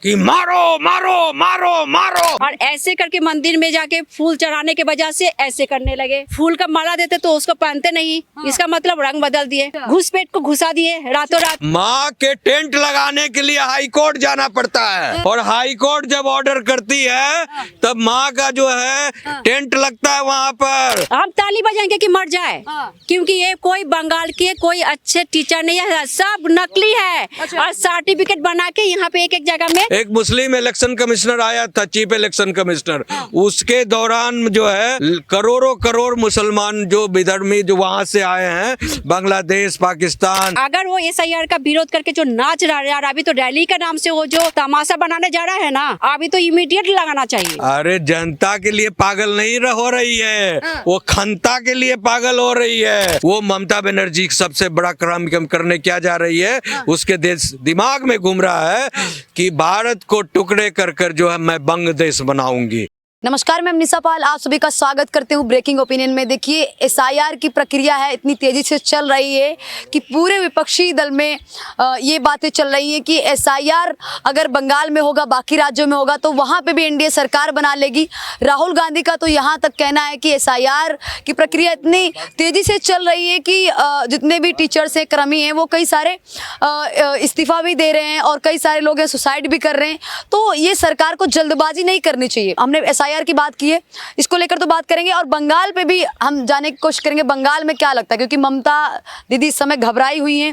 कि मारो मारो मारो मारो। और ऐसे करके मंदिर में जाके फूल चढ़ाने के वजह से ऐसे करने लगे। फूल का माला देते तो उसको पहनते नहीं। इसका मतलब रंग बदल दिए, घुसपैठ को घुसा दिए रातों रात। माँ के टेंट लगाने के लिए हाई कोर्ट जाना पड़ता है और हाई कोर्ट जब ऑर्डर करती है तब माँ का जो है टेंट लगता है वहाँ पर। हम ताली बजाएंगे कि मर जाए, क्योंकि ये कोई बंगाल के कोई अच्छे टीचर नहीं है, सब नकली है। और सर्टिफिकेट बना के यहाँ पे एक एक जगह में। एक मुस्लिम इलेक्शन कमिश्नर आया था, चीफ इलेक्शन कमिश्नर, उसके दौरान जो है करोड़ों करोड़ मुसलमान जो विधर्मी जो वहाँ से आए हैं, बांग्लादेश पाकिस्तान। अगर वो SIR का विरोध करके जो नाच रहा है यार, अभी तो रैली का नाम से वो जो तमाशा बनाने जा रहा है ना, अभी तो इमीडिएट लगाना चाहिए। अरे जनता के लिए पागल नहीं हो रही है, वो खंता के लिए पागल हो रही है। वो ममता बनर्जी सबसे बड़ा क्राइम करने क्या जा रही है, उसके दिमाग में घूम रहा है कि भारत को टुकड़े कर कर जो है मैं बंग देश बनाऊंगी। नमस्कार, मैं निशा पाल आप सभी का स्वागत करते हूं ब्रेकिंग ओपिनियन में। देखिए, SIR की प्रक्रिया है इतनी तेजी से चल रही है कि पूरे विपक्षी दल में ये बातें चल रही हैं कि SIR अगर बंगाल में होगा, बाकी राज्यों में होगा तो वहां पे भी NDA सरकार बना लेगी। राहुल गांधी का तो यहां तक कहना है कि SIR की प्रक्रिया इतनी तेजी से चल रही है कि जितने भी टीचर्स हैं, कर्मी हैं, वो कई सारे इस्तीफा भी दे रहे हैं और कई सारे लोग हैं सुसाइड भी कर रहे हैं। तो ये सरकार को जल्दबाजी नहीं करनी चाहिए। हमने SIR की बात की है, इसको लेकर तो बात करेंगे और बंगाल पे भी हम जाने की कोशिश करेंगे बंगाल में क्या लगता है, क्योंकि ममता दीदी इस समय घबराई हुई हैं।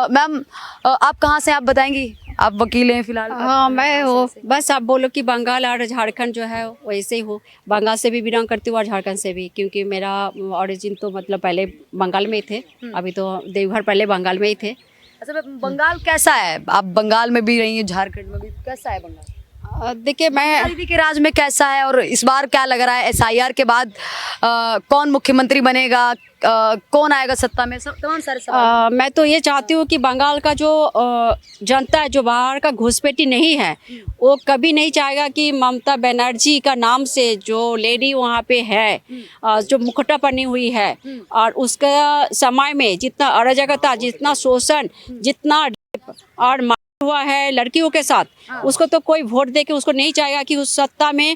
मैम, आप कहाँ से, आप बताएंगी? आप वकील हैं फिलहाल। हाँ, मैं हो बस आप बोलो कि बंगाल और झारखंड जो है वैसे ही हो। बंगाल से भी बिलोंग करती हूँ और झारखंड से भी, क्योंकि मेरा ओरिजिन तो मतलब पहले बंगाल में ही थे, अभी तो देवघर पहले बंगाल में ही थे। अच्छा, बंगाल कैसा है? आप बंगाल में भी रही हैं, झारखंड में भी, कैसा है बंगाल? देखिए, मैं दीदी के राज में कैसा है और इस बार क्या लग रहा है SIR के बाद कौन मुख्यमंत्री बनेगा, कौन आएगा सत्ता में, तमाम सारे सवाल। मैं तो ये चाहती हूँ कि बंगाल का जो जनता है, जो बाहर का घुसपैठी नहीं है, वो कभी नहीं चाहेगा कि ममता बनर्जी का नाम से जो लेडी वहाँ पे है, जो मुखौटा पहनी हुई है, और उसका समय में जितना अराजकता, जितना शोषण, जितना और हुआ है लड़कियों के साथ, उसको तो कोई वोट दे के उसको नहीं चाहेगा कि उस सत्ता में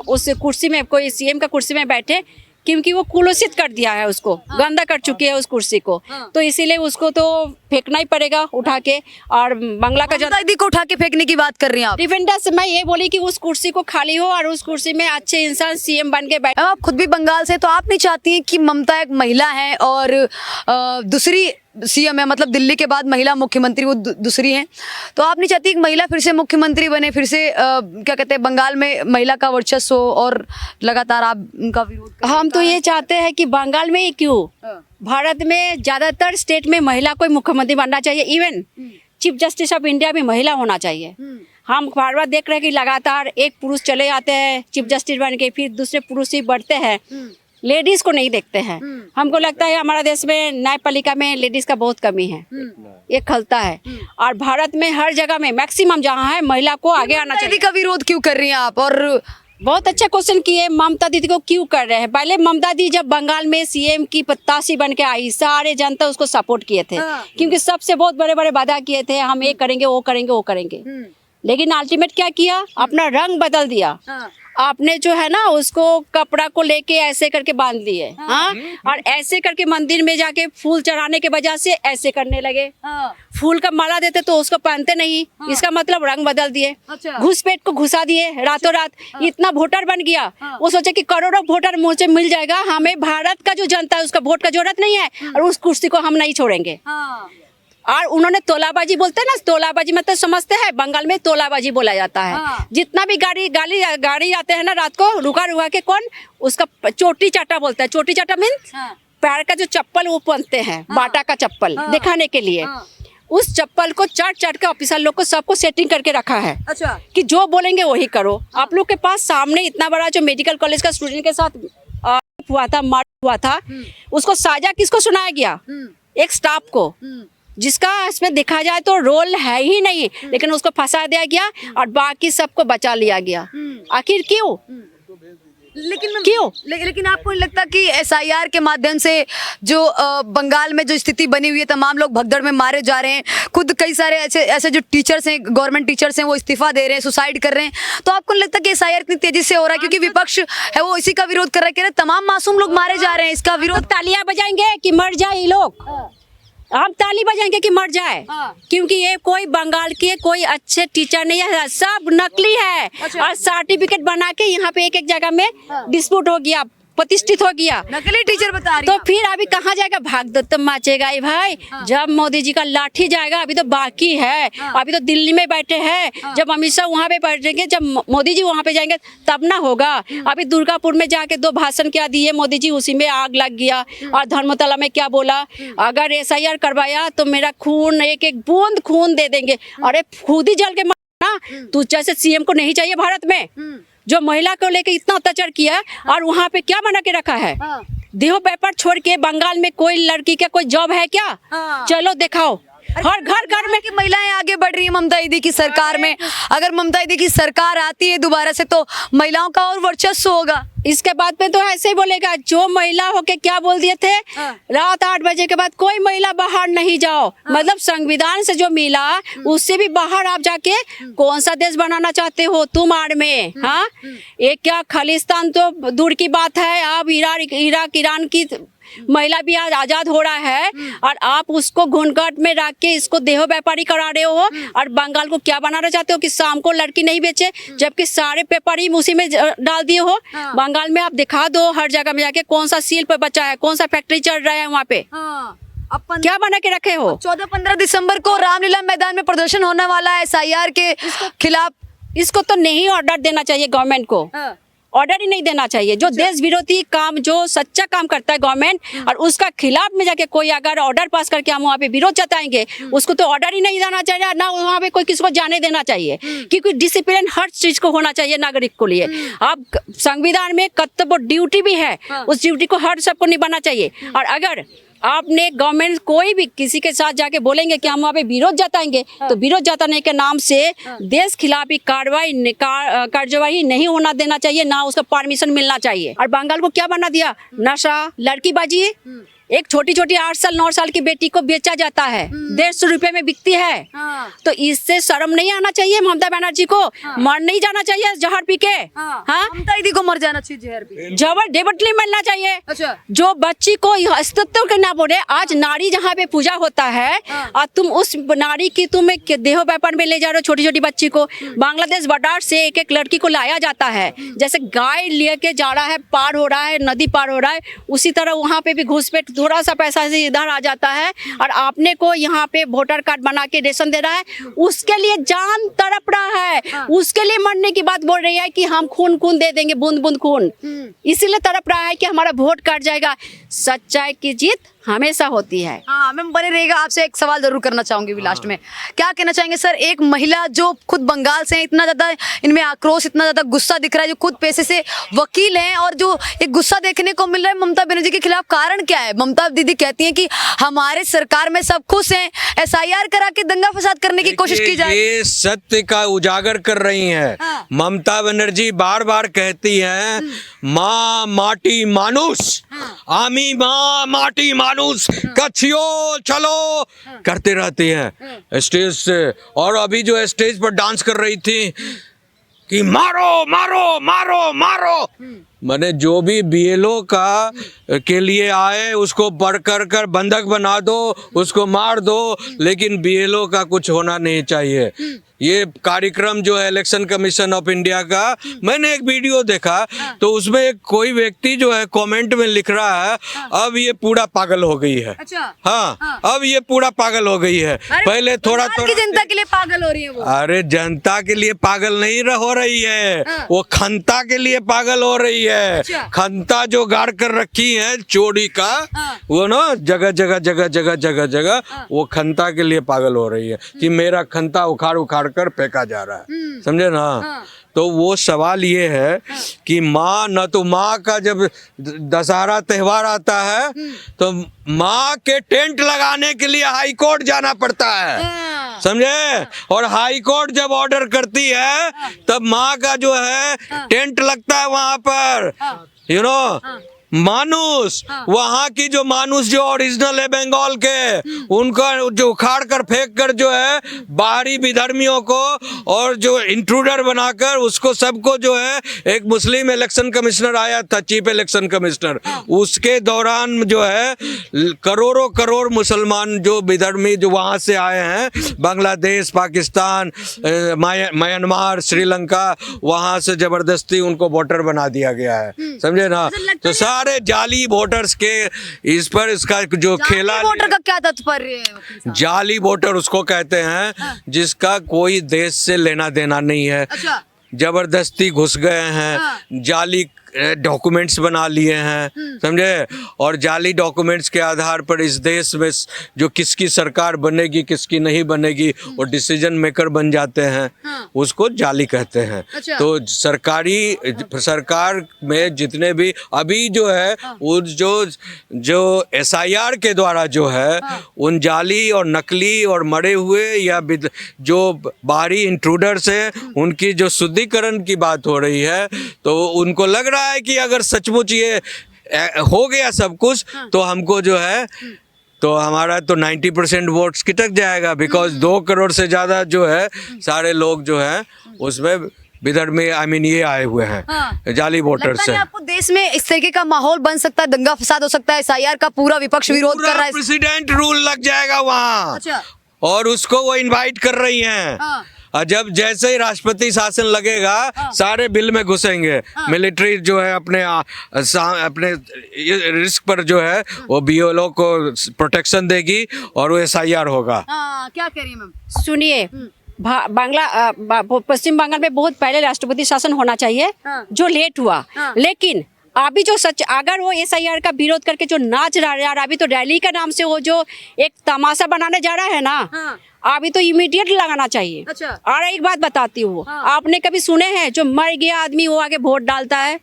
उस कुर्सी में कोई CM का कुर्सी में बैठे, क्योंकि वो कुलुषित कर दिया है, उसको गंदा कर चुकी है उस कुर्सी को। तो इसीलिए उसको तो फेंकना ही पड़ेगा उठा के। और बंगला का जनता दीदी को उठा के फेंकने की बात कर रही हैं आप? डिफेंडर्स मैं ये बोली कि उस कुर्सी को खाली हो और उस कुर्सी में अच्छे इंसान CM बन के बैठे। आप खुद भी बंगाल से, तो आप नहीं चाहती हैं कि ममता एक महिला है और दूसरी CM है, मतलब दिल्ली के बाद महिला मुख्यमंत्री वो दूसरी हैं, तो आप नहीं चाहती कि महिला फिर से मुख्यमंत्री बने, फिर से क्या कहते हैं बंगाल में महिला का वर्चस्व हो और लगातार आप उनका विरोध करें? हम तो ये चाहते हैं कि बंगाल में ही क्यों, भारत में ज्यादातर स्टेट में महिला को मुख्यमंत्री बनना चाहिए। Even chief justice of India भी महिला होना चाहिए। हम बार बार देख रहे हैं कि लगातार एक पुरुष चले जाते हैं चीफ जस्टिस बन के, फिर दूसरे पुरुष ही बढ़ते हैं, लेडीज को नहीं देखते हैं। हमको लगता है हमारा देश में न्यायपालिका में लेडीज का बहुत कमी है, ये खलता है। और भारत में हर जगह में मैक्सिमम जहाँ है महिला को आगे आना चाहिए। का विरोध क्यों कर रही हैं आप? और बहुत अच्छा क्वेश्चन किए, ममता दीदी को क्यों कर रहे हैं? पहले ममता दी जब बंगाल में CM की प्रत्याशी बन के आई, सारे जनता उसको सपोर्ट किए थे, क्योंकि सबसे बहुत बड़े बड़े वादा किए थे, हम ये करेंगे, वो करेंगे, वो करेंगे। लेकिन अल्टीमेट क्या किया, अपना रंग बदल दिया। आपने जो है ना उसको कपड़ा को लेके ऐसे करके बांध लिए, हाँ, और ऐसे करके मंदिर में जाके फूल चढ़ाने के वजह से ऐसे करने लगे। फूल का माला देते तो उसको पहनते नहीं, इसका मतलब रंग बदल दिए, घुसपैठ को घुसा दिए रातों रात। इतना वोटर बन गया, वो सोचे कि करोड़ों वोटर मुझे मिल जाएगा, हमें भारत का जो जनता है उसका वोट का जरूरत नहीं है और उस कुर्सी को हम नहीं छोड़ेंगे। और उन्होंने तोलाबाजी बोलते हैं ना, तोलाबाजी मतलब समझते हैं, बंगाल में तोलाबाजी बोला जाता है। जितना भी गाड़ी आते हैं ना रात को रुका रुका के, कौन उसका चोटी चाटा बोलता है। चोटी चाटा मीन्स पैर का जो चप्पल वो पहनते हैं, बाटा का चप्पल दिखाने के लिए। उस चप्पल को चट के ऑफिसर लोग को सबको सेटिंग करके रखा है। अच्छा, कि जो बोलेंगे वही करो। आप लोग के पास सामने इतना बड़ा जो मेडिकल कॉलेज का स्टूडेंट के साथ हुआ था, मर्डर हुआ था, उसको साजा किसको सुनाया गया? एक स्टाफ को, जिसका इसमें देखा जाए तो रोल है ही नहीं, लेकिन उसको फंसा दिया गया और बाकी सबको बचा लिया गया। आखिर क्यों? क्यों? लेकिन आपको नहीं लगता कि एसआईआर के माध्यम से जो बंगाल में जो स्थिति बनी हुई है, तमाम लोग भगदड़ में मारे जा रहे हैं, खुद कई सारे ऐसे जो टीचर्स हैं, गवर्नमेंट टीचर्स हैं, वो इस्तीफा दे रहे हैं, सुसाइड कर रहे हैं, तो आपको नहीं लगता कि एसआईआर इतनी तेजी से हो रहा है क्योंकि विपक्ष है वो इसी का विरोध कर रहा है, कह रहे हैं तमाम मासूम लोग मारे जा रहे हैं, इसका विरोध? तालियां बजाएंगे कि मर जाए ये लोग? हम ताली बजाएंगे कि मर जाए, क्योंकि ये कोई बंगाल के कोई अच्छे टीचर नहीं है, सब नकली है। और सर्टिफिकेट बना के यहाँ पे एक जगह में डिस्प्यूट हो गया, प्रतिष्ठित हो गया, नकली टीचर बता रही तो फिर अभी कहाँ जाएगा? भाग दो तो मचेगा ही भाई। जब मोदी जी का लाठी जाएगा, अभी तो बाकी है, अभी तो दिल्ली में बैठे हैं, जब अमित शाह वहाँ पे बैठेंगे, जब मोदी जी वहाँ पे जाएंगे तब ना होगा। अभी दुर्गापुर में जाके 2 भाषण क्या दिए मोदी जी, उसी में आग लग गया। और धर्मतला में क्या बोला, अगर एसआईआर करवाया तो मेरा खून एक बूंद खून दे देंगे। अरे खुद ही जल के मरना, तू जैसे सीएम को नहीं चाहिए भारत में, जो महिला को लेके इतना अत्याचार किया। और वहाँ पे क्या बना के रखा है? देह व्यापार छोड़ के बंगाल में कोई लड़की का कोई जॉब है क्या? चलो दिखाओ, हर घर में कि महिलाएं आगे बढ़ रही है ममता दीदी की सरकार में। अगर ममता दीदी की सरकार आती है दोबारा से तो महिलाओं का और वर्चस्व होगा। इसके बाद में तो ऐसे ही बोलेगा, जो महिला होके क्या बोल दिए थे, रात 8 बजे के बाद कोई महिला बाहर नहीं जाओ। मतलब संविधान से जो मिला उससे भी बाहर आप जाके कौन सा देश बनाना चाहते हो तुम आड़ में? हाँ, ये क्या खालिस्तान तो दूर की बात है, अब इराक ईरान की महिला भी आज आजाद हो रहा है, और आप उसको घूंघट में रख के इसको देह व्यापारी करा रहे हो। और बंगाल को क्या बनाना चाहते हो कि शाम को लड़की नहीं बेचे, जबकि सारे व्यापारी उसी में डाल दिए हो। बंगाल में आप दिखा दो हर जगह में जाके कौन सा सील पे बचा है, कौन सा फैक्ट्री चल रहा है वहाँ पे, क्या बना के रखे हो? 14-15 दिसंबर को रामलीला मैदान में प्रदर्शन होने वाला है एसआईआर के खिलाफ। इसको तो नहीं ऑर्डर देना चाहिए गवर्नमेंट को, ऑर्डर ही नहीं देना चाहिए। जो देश विरोधी काम, जो सच्चा काम करता है गवर्नमेंट, और उसका खिलाफ में जाके कोई अगर ऑर्डर पास करके हम वहाँ पे विरोध जताएंगे, उसको तो ऑर्डर ही नहीं देना चाहिए, ना वहाँ पे कोई किसी को जाने देना चाहिए। क्योंकि डिसिप्लिन हर चीज को होना चाहिए नागरिक को लिए। अब संविधान में कर्तव्य ड्यूटी भी है, उस ड्यूटी को हर सबको निभाना चाहिए। और अगर आपने गवर्नमेंट कोई भी किसी के साथ जाके बोलेंगे कि हम वहाँ पे विरोध जताएंगे, तो विरोध जताने के नाम से देश खिलाफी कार्यवाही नहीं होना देना चाहिए, ना उसका परमिशन मिलना चाहिए। और बंगाल को क्या बना दिया? नशा, लड़कीबाजी। एक छोटी 8 साल 9 साल की बेटी को बेचा जाता है, 150 रुपए में बिकती है। तो इससे शर्म नहीं आना चाहिए ममता बनर्जी को? मर नहीं जाना चाहिए जहर पी के? हाँ, ममता दीदी को मर जाना चाहिए जहर पी, जबर डेबटली मिलना चाहिए। अच्छा, जो बच्ची को अस्तित्व के ना बोले, आज नारी जहाँ पे पूजा होता है, और तुम उस नारी की तुम एक देह व्यापार में ले जा रहे हो छोटी बच्ची को। बांग्लादेश बॉर्डर से एक लड़की को लाया जाता है, जैसे गाय लेके जा रहा है, पार हो रहा है, नदी पार हो रहा है, उसी तरह वहाँ पे भी घुसपैठ थोड़ा सा पैसा से इधर आ जाता है, और आपने को यहाँ पे वोटर कार्ड बना के रेशन दे रहा है, उसके लिए जान तड़प रहा है, उसके लिए मरने की बात बोल रही है कि हम खून दे देंगे, बूंद बूंद खून, इसीलिए तड़प रहा है कि हमारा वोट कट जाएगा। सच्चाई की जीत हमेशा होती है। हाँ, मैं बने रहेगा। आपसे एक सवाल जरूर करना चाहूंगी भी लास्ट में, क्या कहना चाहेंगे सर? एक महिला जो खुद बंगाल से है, इतना ज्यादा इनमें आक्रोश, इतना ज्यादा गुस्सा दिख रहा है, जो खुद पेशे से वकील हैं, और जो एक गुस्सा देखने को मिल रहा है ममता बनर्जी के खिलाफ, कारण क्या है? ममता दीदी कहती हैं कि हमारे सरकार में सब खुश हैं, एसआईआर करा के दंगा फसाद करने की कोशिश की जाए। ये सत्य का उजागर कर रही हैं। ममता बनर्जी बार बार कहती हैं, माँ माटी मानुष, आमी माँ माटी मानुष, कछियो चलो करते रहती हैं स्टेज से। और अभी जो स्टेज पर डांस कर रही थी कि मारो मारो मारो मारो, मैंने जो भी बीएलओ का के लिए आए उसको बढ़ कर बंधक बना दो, उसको मार दो, लेकिन बीएलओ का कुछ होना नहीं चाहिए। ये कार्यक्रम जो है इलेक्शन कमीशन ऑफ इंडिया का, मैंने एक वीडियो देखा, तो उसमें एक कोई व्यक्ति जो है कमेंट में लिख रहा है, अब ये पूरा पागल हो गई है। अच्छा, हाँ, अब ये पूरा पागल हो गई है। पहले थोड़ा जनता के लिए पागल हो रही है वो। अरे जनता के लिए पागल नहीं हो रही है, वो खंता के लिए पागल हो रही है। खंता जो गाड़ कर रखी है चोरी का, वो ना जगह जगह वो खंता के लिए पागल हो रही है कि मेरा खंता उखाड़ कर फेंका जा रहा है, समझे ना? तो वो सवाल ये है कि माँ न तो माँ का जब दशहरा त्योहार आता है तो माँ के टेंट लगाने के लिए हाई कोर्ट जाना पड़ता है। समझे। और हाई कोर्ट जब ऑर्डर करती है तब माँ का जो है टेंट लगता है वहां पर, यू नो मानुस, वहां की जो मानुस जो ओरिजिनल है बंगाल के, उनका जो उखाड़ कर फेंक कर जो है बाहरी विधर्मियों को और जो इंट्रूडर बनाकर उसको सबको जो है, एक मुस्लिम इलेक्शन कमिश्नर आया था, चीफ इलेक्शन कमिश्नर, उसके दौरान जो है करोड़ों करोड़ मुसलमान जो विधर्मी जो वहां से आए हैं, बांग्लादेश, पाकिस्तान, म्यांमार, श्रीलंका, वहां से जबरदस्ती उनको वोटर बना दिया गया है, समझे ना। तो सारे जाली वोटर्स के इस पर इसका जो खेला, वोटर का क्या तात्पर्य है? जाली वोटर उसको कहते हैं जिसका कोई देश से लेना देना नहीं है, अच्छा, जबरदस्ती घुस गए हैं, जाली डॉक्यूमेंट्स बना लिए हैं, समझे। और जाली डॉक्यूमेंट्स के आधार पर इस देश में जो किसकी सरकार बनेगी किसकी नहीं बनेगी वो डिसीजन मेकर बन जाते हैं, उसको जाली कहते हैं। अच्छा। तो सरकार में जितने भी अभी जो है वो जो SIR के द्वारा जो है उन जाली और नकली और मरे हुए या जो बाहरी इंट्रूडर्स हैं उनकी जो शुद्धिकरण की बात हो रही है, तो उनको लग रहा है कि अगर सचमुच ये हो गया सब कुछ तो हमको जो है तो हमारा तो 90% वोट्स खिटक जाएगा, बिकॉज 2 करोड़ से ज्यादा जो है सारे लोग जो है उसमें विधर्मी ये आए हुए हैं, जाली वोटर्स हैं। आपको देश में इस तरीके का माहौल बन सकता है, दंगा फसाद हो सकता है, SIR का पूरा विपक्ष विरोध कर रहा है, प्रेसिडेंट रूल लग जाएगा वहाँ। अच्छा। और उसको वो इनवाइट कर रही हैं। और जब जैसे ही राष्ट्रपति शासन लगेगा सारे बिल में घुसेंगे, मिलिट्री जो है अपने रिस्क पर जो है वो BLO को प्रोटेक्शन देगी और वो SIR होगा। क्या कह रही है मैम? सुनिए, पश्चिम बंगाल में बहुत पहले राष्ट्रपति शासन होना चाहिए, जो लेट हुआ। लेकिन अभी जो अगर वो SIR का विरोध करके जो नाच रहा है, अभी तो रैली का नाम से वो जो एक तमाशा बनाने जा रहा है ना, अभी तो इमीडिएट लगाना चाहिए। अच्छा। और एक बात बताती हूँ, आपने कभी सुने हैं जो मर गया आदमी वो आगे वोट डालता है?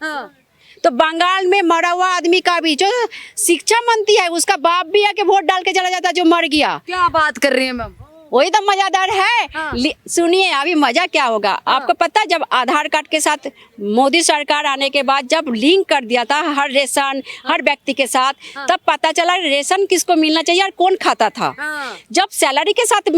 तो बंगाल में मरा हुआ आदमी का भी जो शिक्षा मंत्री है उसका बाप भी आके वोट डाल के चला जाता है जो मर गया। क्या बात कर रही है मैम? वही तो मजादार है। सुनिए, अभी मजा क्या होगा, आपको पता है जब आधार कार्ड के साथ मोदी सरकार आने के बाद जब लिंक कर दिया था हर रेशन हर व्यक्ति के साथ, तब पता चला रेशन किसको मिलना चाहिए और कौन खाता था। जब सैलरी के साथ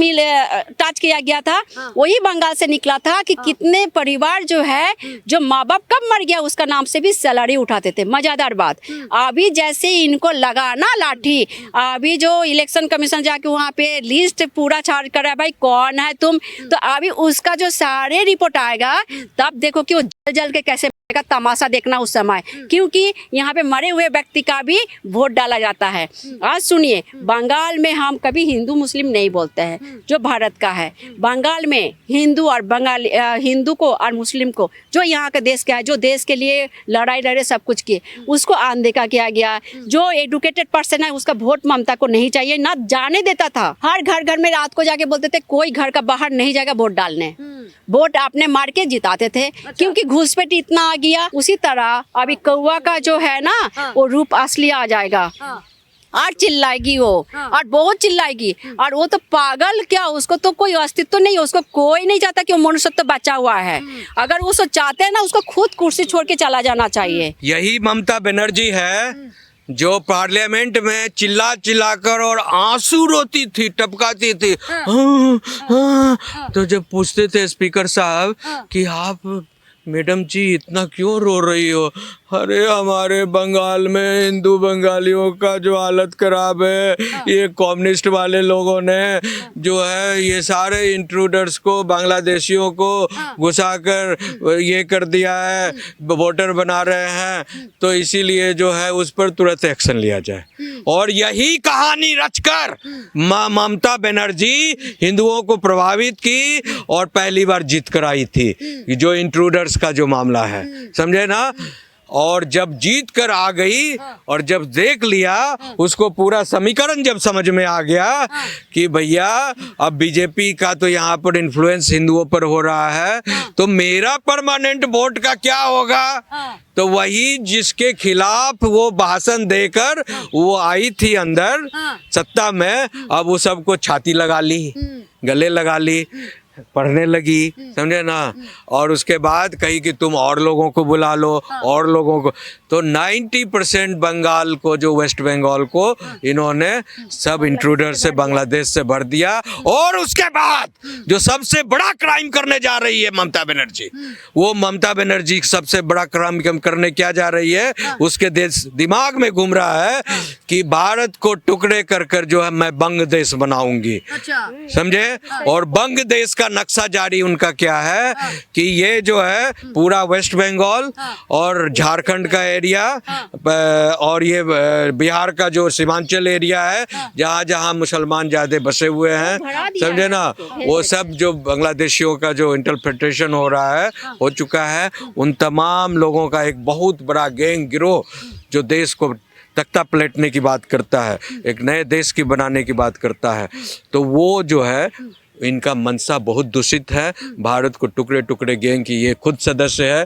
टच किया गया था, वही बंगाल से निकला था कि कितने परिवार जो है जो माँ बाप कब मर गया उसका नाम से भी सैलरी उठाते थे। मजादार बात, अभी जैसे इनको लगाना लाठी, अभी जो इलेक्शन कमीशन जाके वहाँ पे लिस्ट पूरा कर रहा है, भाई कौन है तुम, तो अभी उसका जो सारे रिपोर्ट आएगा तब देखो कि वो जल जल के कैसे का तमाशा देखना उस समय, क्योंकि यहाँ पे मरे हुए व्यक्ति का भी वोट डाला जाता है। आज सुनिए, बंगाल में हम कभी हिंदू मुस्लिम नहीं बोलते हैं, जो भारत का है। बंगाल में हिंदू और बंगाली, हिंदू को और मुस्लिम को, जो यहाँ के देश का है, जो देश के लिए लड़ाई लड़े सब कुछ किए, उसको अनदेखा किया गया। जो एडुकेटेड पर्सन है उसका वोट ममता को नहीं चाहिए, ना जाने देता था। हर घर में रात को जाके बोलते थे कोई घर का बाहर नहीं जाएगा वोट डालने, वोट आपने मार के जिताते थे। क्योंकि घुसपैठ इतना आ गया। उसी तरह अभी कौवा का जो है ना वो रूप असली आ जाएगा और चिल्लाएगी वो, और बहुत चिल्लाएगी। और वो तो पागल, क्या उसको तो कोई अस्तित्व नहीं है, उसको कोई नहीं चाहता कि वो मनुष्यत्व तो बचा हुआ है। अगर वो चाहते हैं ना, उसको खुद कुर्सी छोड़ के चला जाना चाहिए। यही ममता बनर्जी है जो पार्लियामेंट में चिल्ला चिल्लाकर और आंसू रोती थी, टपकाती थी। तो जब पूछते थे स्पीकर साहब कि आप मैडम जी इतना क्यों रो रही हो, अरे हमारे बंगाल में हिंदू बंगालियों का जो हालत खराब है, ये कम्युनिस्ट वाले लोगों ने जो है ये सारे इंट्रूडर्स को, बांग्लादेशियों को घुसाकर ये कर दिया है, वोटर बना रहे हैं, तो इसीलिए जो है उस पर तुरंत एक्शन लिया जाए। और यही कहानी रचकर ममता बनर्जी हिंदुओं को प्रभावित की और पहली बार जीत कर आई थी, जो इंट्रूडर्स का जो मामला है, समझे ना। और जब जीत कर आ गई और जब देख लिया, उसको पूरा समीकरण जब समझ में आ गया कि भैया अब बीजेपी का तो यहाँ पर इन्फ्लुएंस हिंदुओं पर हो रहा है, तो मेरा परमानेंट वोट का क्या होगा। तो वही जिसके खिलाफ वो भाषण देकर वो आई थी अंदर सत्ता में, अब वो सबको छाती लगा ली, गले लगा ली, पढ़ने लगी, समझे ना। और उसके बाद कही कि तुम और लोगों को बुला लो, और लोगों को। तो 90% बंगाल को, जो वेस्ट बंगाल को इन्होंने सब इंट्रूडर से, बांग्लादेश से भर दिया। और उसके बाद जो सबसे बड़ा क्राइम करने जा रही है ममता बनर्जी, वो ममता बनर्जी सबसे बड़ा क्राइम करने क्या जा रही है, उसके दिमाग में घूम रहा है कि भारत को टुकड़े कर कर जो है मैं बंग देश बनाऊंगी, समझे। और बंग देश का नक्शा जारी उनका क्या है कि ये जो है पूरा वेस्ट बंगाल और झारखंड का एरिया और ये बिहार का जो सीमांचल एरिया है, जहाँ जहाँ मुसलमान ज्यादा बसे हुए हैं, समझे ना, वो सब जो बांग्लादेशियों का जो इंटरप्रिटेशन हो रहा है, हो चुका है। उन तमाम लोगों का एक बहुत बड़ा गैंग गिरोह जो देश को तख्ता पलटने की बात करता है, एक नए देश की बनाने की बात करता है, तो वो जो है इनका मंशा बहुत दूषित है। भारत को टुकड़े टुकड़े गैंग की ये खुद सदस्य है।